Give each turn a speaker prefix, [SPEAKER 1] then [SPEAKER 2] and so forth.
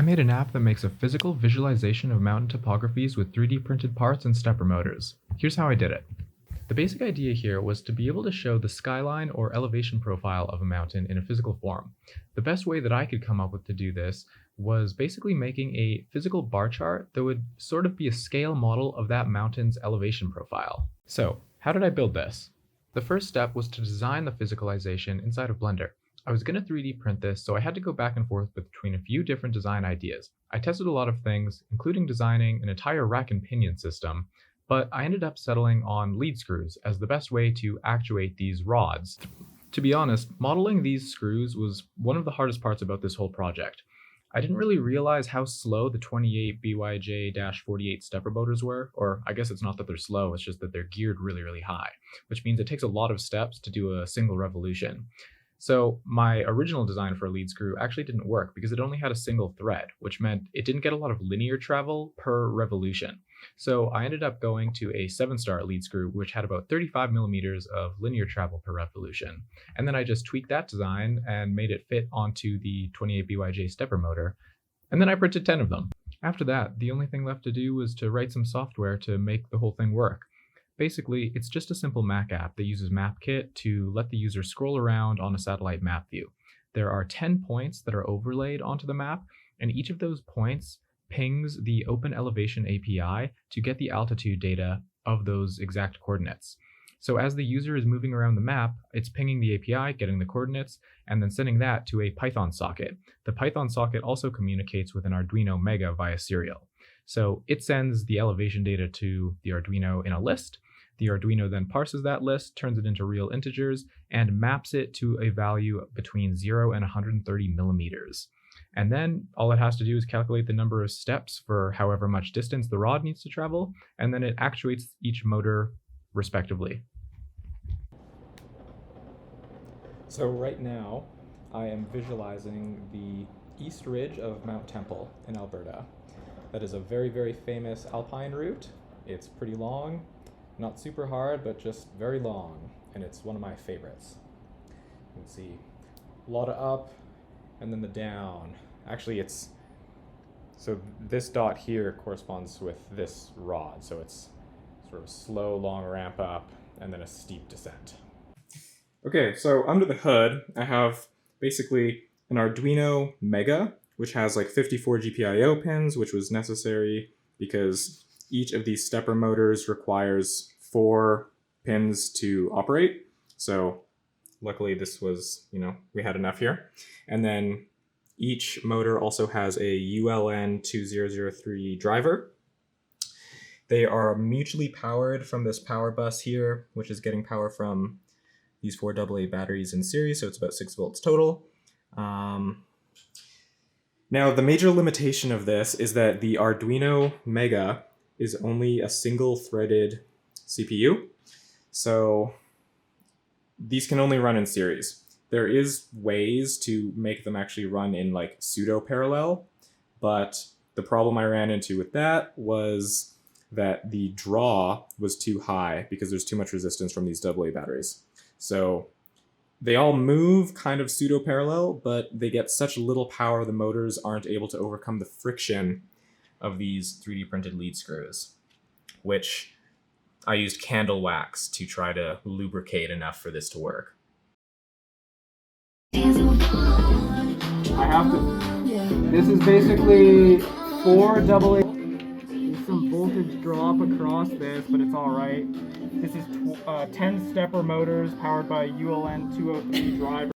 [SPEAKER 1] I made an app that makes a physical visualization of mountain topographies with 3D printed parts and stepper motors. Here's how I did it. The basic idea here was to be able to show the skyline or elevation profile of a mountain in a physical form. The best way that I could come up with to do this was basically making a physical bar chart that would sort of be a scale model of that mountain's elevation profile. So, how did I build this? The first step was to design the physicalization inside of Blender. I was going to 3D print this, so I had to go back and forth between a few different design ideas. I tested a lot of things, including designing an entire rack and pinion system, but I ended up settling on lead screws as the best way to actuate these rods. To be honest, modeling these screws was one of the hardest parts about this whole project. I didn't really realize how slow the 28 BYJ-48 stepper motors were, or I guess it's not that they're slow, it's just that they're geared really high, which means it takes a lot of steps to do a single revolution. So my original design for a lead screw actually didn't work because it only had a single thread, which meant it didn't get a lot of linear travel per revolution. So I ended up going to a 7-star lead screw, which had about 35 millimeters of linear travel per revolution. And then I just tweaked that design and made it fit onto the 28 BYJ stepper motor. And then I printed 10 of them. After that, the only thing left to do was to write some software to make the whole thing work. Basically, it's just a simple Mac app that uses MapKit to let the user scroll around on a satellite map view. There are 10 points that are overlaid onto the map, and each of those points pings the Open Elevation API to get the altitude data of those exact coordinates. So as the user is moving around the map, it's pinging the API, getting the coordinates, and then sending that to a Python socket. The Python socket also communicates with an Arduino Mega via serial. So it sends the elevation data to the Arduino in a list. The Arduino then parses that list, turns it into real integers, and maps it to a value between 0 and 130 millimeters. And then all it has to do is calculate the number of steps for however much distance the rod needs to travel, and then it actuates each motor respectively.
[SPEAKER 2] So right now, I am visualizing the east ridge of Mount Temple in Alberta. That is a very famous alpine route. It's pretty long. Not super hard, but just very long, and it's one of my favorites. You can see a lot of up, and then the down. Actually, so this dot here corresponds with this rod, so it's sort of slow, long ramp up, and then a steep descent. Okay, so under the hood, I have basically an Arduino Mega, which has like 54 GPIO pins, which was necessary because each of these stepper motors requires 4 pins to operate. So luckily this was, we had enough here. And then each motor also has a ULN2003 driver. They are mutually powered from this power bus here, which is getting power from these 4 AA batteries in series, so it's about 6 volts total. Now, the major limitation of this is that the Arduino Mega is only a single-threaded CPU, so these can only run in series. There is ways to make them actually run in like pseudo-parallel, but the problem I ran into with that was that the draw was too high because there's too much resistance from these AA batteries. So they all move kind of pseudo-parallel, but they get such little power the motors aren't able to overcome the friction of these 3D printed lead screws, which I used candle wax to try to lubricate enough for this to work.
[SPEAKER 3] This is basically 4 AA. There's some voltage drop across this, but it's all right. This is 10 stepper motors powered by ULN 203 driver.